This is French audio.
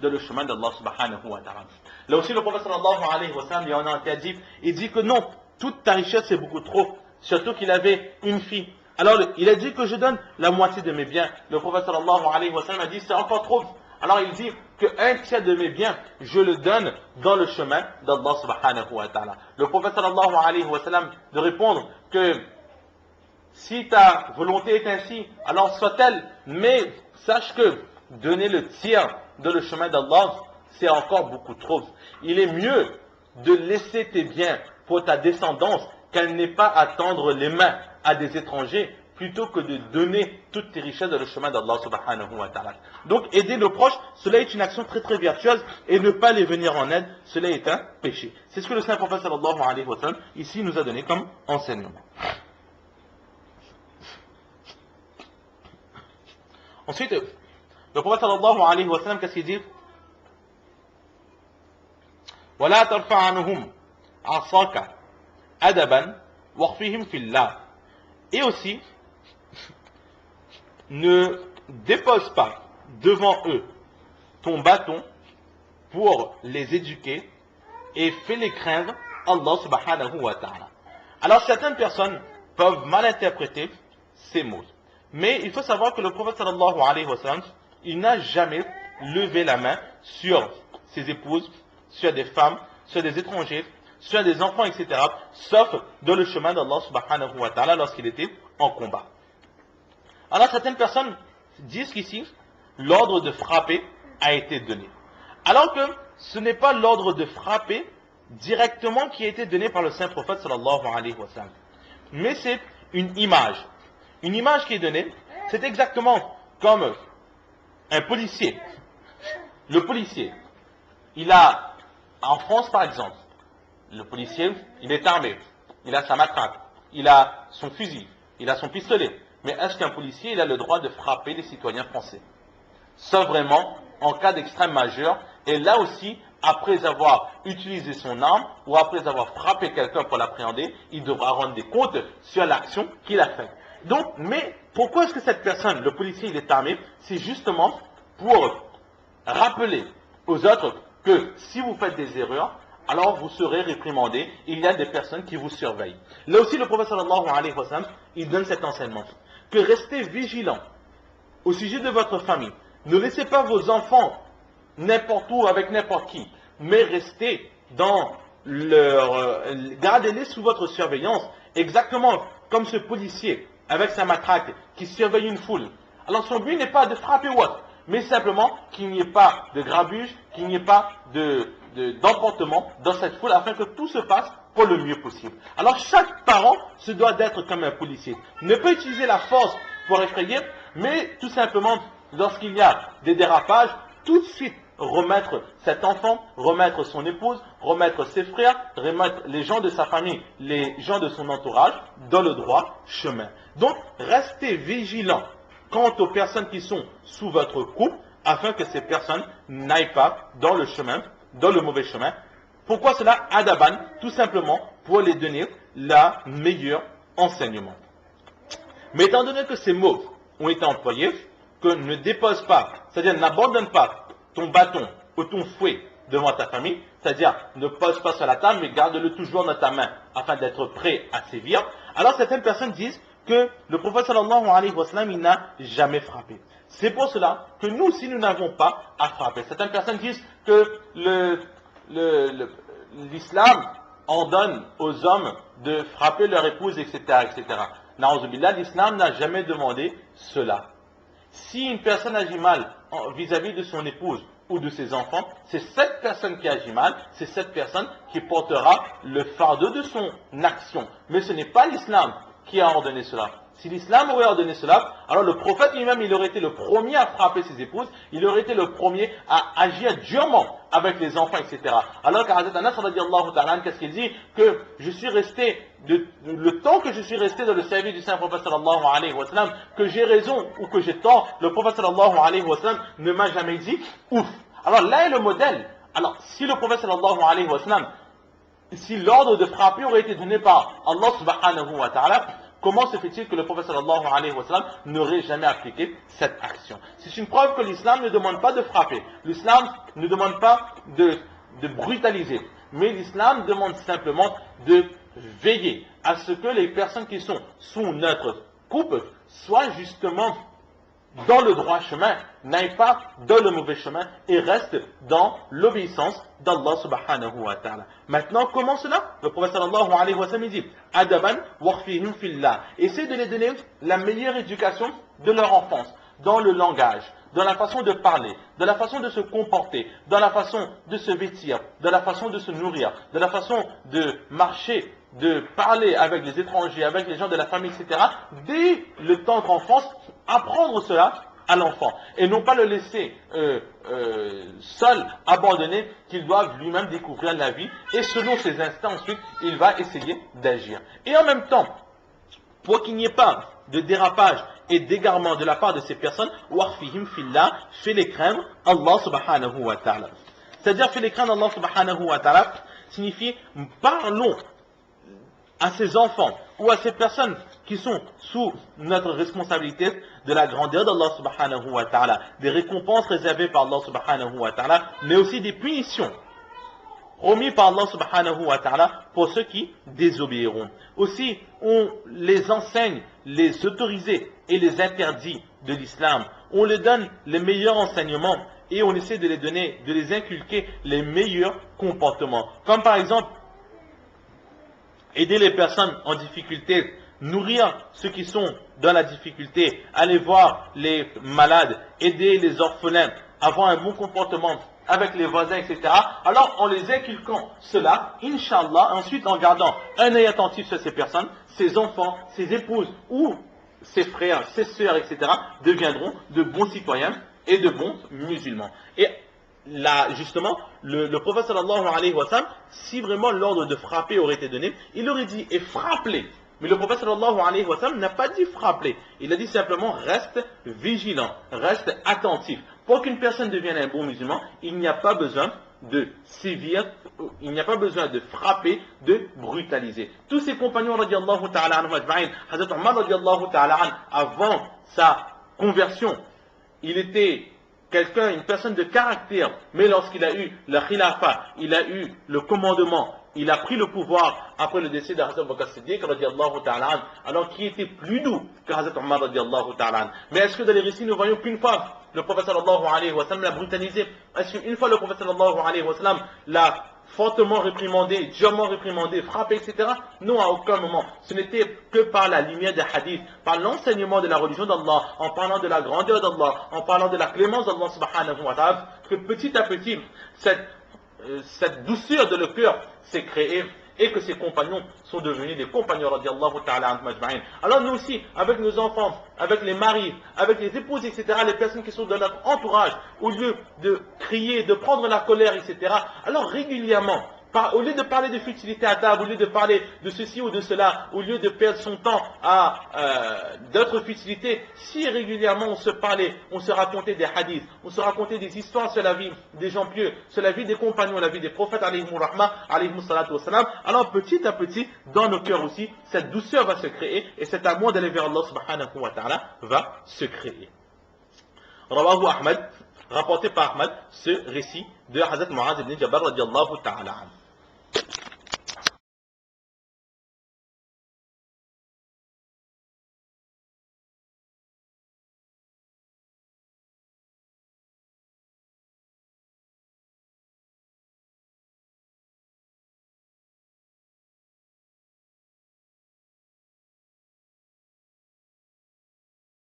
dans le chemin d'Allah subhanahu wa ta'ala. Là aussi le prophète sallallahu alayhi wa sallam, il en a interdit, il dit que non, toute ta richesse c'est beaucoup trop, surtout qu'il avait une fille. Alors il a dit que je donne la moitié de mes biens. Le prophète sallallahu alayhi wa sallam a dit c'est encore trop. Alors il dit qu'un tiers de mes biens, je le donne dans le chemin d'Allah subhanahu wa ta'ala. Le prophète sallallahu alayhi wa sallam de répondre que si ta volonté est ainsi, alors soit-elle, mais sache que donner le tiers dans le chemin d'Allah, c'est encore beaucoup trop. Il est mieux de laisser tes biens pour ta descendance qu'elle n'ait pas à tendre les mains à des étrangers plutôt que de donner toutes tes richesses dans le chemin d'Allah subhanahu wa ta'ala. Donc aider nos proches, cela est une action très très vertueuse et ne pas les venir en aide, cela est un péché. C'est ce que le saint prophète sallallahu alayhi wa sallam ici nous a donné comme enseignement. Ensuite, le prophète sallallahu alayhi wa sallam, qu'est-ce qu'il dit? وَلَا تَرْفَعْ عَنْهُمْ عَصَاكَ أَدَبًا وَاخْفِهِمْ فِي اللَّهِ. Et aussi, ne dépose pas devant eux ton bâton pour les éduquer et fais-les craindre Allah subhanahu wa ta'ala. Alors certaines personnes peuvent mal interpréter ces mots. Mais il faut savoir que le prophète sallallahu alayhi wa sallam, il n'a jamais levé la main sur ses épouses, sur des femmes, sur des étrangers, sur des enfants, etc. Sauf dans le chemin d'Allah subhanahu wa ta'ala lorsqu'il était en combat. Alors certaines personnes disent qu'ici, l'ordre de frapper a été donné. Alors que ce n'est pas l'ordre de frapper directement qui a été donné par le saint prophète sallallahu alayhi wa sallam. Mais c'est une image. Une image qui est donnée, c'est exactement comme un policier. Le policier, il a, en France par exemple, le policier, il est armé, il a sa matraque, il a son fusil, il a son pistolet. Mais est-ce qu'un policier, il a le droit de frapper les citoyens français? Sauf vraiment en cas d'extrême majeur, et là aussi, après avoir utilisé son arme, ou après avoir frappé quelqu'un pour l'appréhender, il devra rendre des comptes sur l'action qu'il a faite. Donc, mais pourquoi est-ce que cette personne, le policier, il est armé? C'est justement pour rappeler aux autres que si vous faites des erreurs, alors vous serez réprimandés. Il y a des personnes qui vous surveillent. Là aussi, le prophète sallallahu alayhi wa sallam, il donne cet enseignement. Que restez vigilants au sujet de votre famille. Ne laissez pas vos enfants n'importe où avec n'importe qui, mais restez dans gardez-les sous votre surveillance, exactement comme ce policier avec sa matraque qui surveille une foule. Alors son but n'est pas de frapper ou autre, mais simplement qu'il n'y ait pas de grabuge, qu'il n'y ait pas d'emportement dans cette foule afin que tout se passe pour le mieux possible. Alors chaque parent se doit d'être comme un policier. Ne pas utiliser la force pour effrayer, mais tout simplement, lorsqu'il y a des dérapages, tout de suite remettre cet enfant, remettre son épouse, remettre ses frères, remettre les gens de sa famille, les gens de son entourage dans le droit chemin. Donc, restez vigilants quant aux personnes qui sont sous votre coupe, afin que ces personnes n'aillent pas dans le chemin, dans le mauvais chemin. Pourquoi cela? Adaban, tout simplement pour les donner la meilleure enseignement. Mais étant donné que ces mots ont été employés, que ne dépose pas, c'est-à-dire n'abandonne pas ton bâton ou ton fouet devant ta famille, c'est-à-dire ne pose pas sur la table, mais garde-le toujours dans ta main afin d'être prêt à sévir. Alors certaines personnes disent que le prophète sallallahu alayhi wa sallam, il n'a jamais frappé. C'est pour cela que nous aussi, nous n'avons pas à frapper. Certaines personnes disent que l'islam ordonne aux hommes de frapper leur épouse, etc., etc. Na'uzubillah, l'islam n'a jamais demandé cela. Si une personne agit mal vis-à-vis de son épouse ou de ses enfants, c'est cette personne qui agit mal, c'est cette personne qui portera le fardeau de son action. Mais ce n'est pas l'islam qui a ordonné cela. Si l'islam aurait ordonné cela, alors le prophète lui-même, il aurait été le premier à frapper ses épouses, il aurait été le premier à agir durement avec les enfants, etc. Alors qu'Hazrat Anas, qu'est-ce qu'il dit? Que je suis resté, le temps que je suis resté dans le service du saint prophète sallallahu alayhi wa sallam, que j'ai raison ou que j'ai tort, le prophète sallallahu alayhi wa sallam ne m'a jamais dit ouf. Alors là est le modèle. Alors si le prophète sallallahu alayhi wa sallam, si l'ordre de frapper aurait été donné par Allah subhanahu wa ta'ala, comment se fait-il que le prophète sallallahu alayhi wa sallam n'aurait jamais appliqué cette action? C'est une preuve que l'islam ne demande pas de frapper, l'islam ne demande pas de brutaliser, mais l'islam demande simplement de veiller à ce que les personnes qui sont sous notre coupe soient justement dans le droit chemin, n'aillent pas dans le mauvais chemin et restent dans l'obéissance d'Allah subhanahu wa ta'ala. Maintenant, comment cela? Le prophète sallallahu alayhi wa sallam dit Adaban waqfihim fillah. Essaie de les donner la meilleure éducation de leur enfance, dans le langage, dans la façon de parler, dans la façon de se comporter, dans la façon de se vêtir, dans la façon de se nourrir, dans la façon de marcher, de parler avec les étrangers, avec les gens de la famille, etc. Dès le temps d'enfance, apprendre cela à l'enfant et non pas le laisser seul, abandonné, qu'il doit lui-même découvrir la vie et selon ses instincts ensuite, il va essayer d'agir. Et en même temps, pour qu'il n'y ait pas de dérapage et d'égarement de la part de ces personnes, waqfihim fillah, fais-les craindre Allah subhanahu wa ta'ala. C'est-à-dire fais-les craindre Allah subhanahu wa ta'ala signifie parlons à ces enfants ou à ces personnes qui sont sous notre responsabilité de la grandeur d'Allah subhanahu wa ta'ala, des récompenses réservées par Allah subhanahu wa ta'ala, mais aussi des punitions promis par Allah subhanahu wa ta'ala pour ceux qui désobéiront. Aussi, on les enseigne les autorisés et les interdits de l'islam. On les donne les meilleurs enseignements et on essaie de les donner, de les inculquer les meilleurs comportements. Comme par exemple, aider les personnes en difficulté, nourrir ceux qui sont dans la difficulté, aller voir les malades, aider les orphelins, avoir un bon comportement avec les voisins, etc. Alors, en les inculquant cela, Inch'Allah, ensuite en gardant un œil attentif sur ces personnes, ces enfants, ces épouses ou ses frères, ses sœurs, etc. deviendront de bons citoyens et de bons musulmans. Et là, justement, le prophète sallallahu alayhi wa sallam, si vraiment l'ordre de frapper aurait été donné, il aurait dit et frappe-les. Mais le prophète sallallahu alayhi wa sallam n'a pas dit frapper. Il a dit simplement reste vigilant, reste attentif. Pour qu'une personne devienne un bon musulman, il n'y a pas besoin de sévir, il n'y a pas besoin de frapper, de brutaliser. Tous ces compagnons radiallahu ta'ala anhum ajma'in, Hazrat Omar radiallahu ta'ala anhu, avant sa conversion, il était quelqu'un, une personne de caractère, mais lorsqu'il a eu la khilafa, il a eu le commandement, il a pris le pouvoir après le décès de Hazrat Abu Bakr Siddiq radiallahu ta'ala anhu, alors qui était plus doux que Hazrat Omar radiallahu ta'ala anhu. Mais est-ce que dans les récits nous voyons qu'une fois le prophète sallallahu alayhi wa sallam l'a brutalisé? Est-ce qu'une fois le prophète sallallahu alayhi wa sallam l'a fortement réprimandé, durement réprimandé, frappé, etc. Non, à aucun moment. Ce n'était que par la lumière des hadiths, par l'enseignement de la religion d'Allah, en parlant de la grandeur d'Allah, en parlant de la clémence d'Allah subhanahu wa ta'ala, que petit à petit, cette douceur de le cœur s'est créée et que ses compagnons sont devenus des compagnons radiallahu ta'ala anhum ajma'in. Alors nous aussi, avec nos enfants, avec les maris, avec les épouses, etc., les personnes qui sont dans notre entourage, au lieu de crier, de prendre la colère, etc., alors régulièrement, au lieu de parler de futilité à table, au lieu de parler de ceci ou de cela, au lieu de perdre son temps à d'autres futilités, si régulièrement on se parlait, on se racontait des hadiths, on se racontait des histoires sur la vie des gens pieux, sur la vie des compagnons, la vie des prophètes, alayhimu rahma, alayhimu salatu wassalam, alors petit à petit, dans nos cœurs aussi, cette douceur va se créer et cet amour d'aller vers Allah subhanahu wa ta'ala va se créer. Rawahu Ahmad, rapporté par Ahmad, ce récit de Hazrat Mu'adh ibn Jabal radiallahu ta'ala anhu.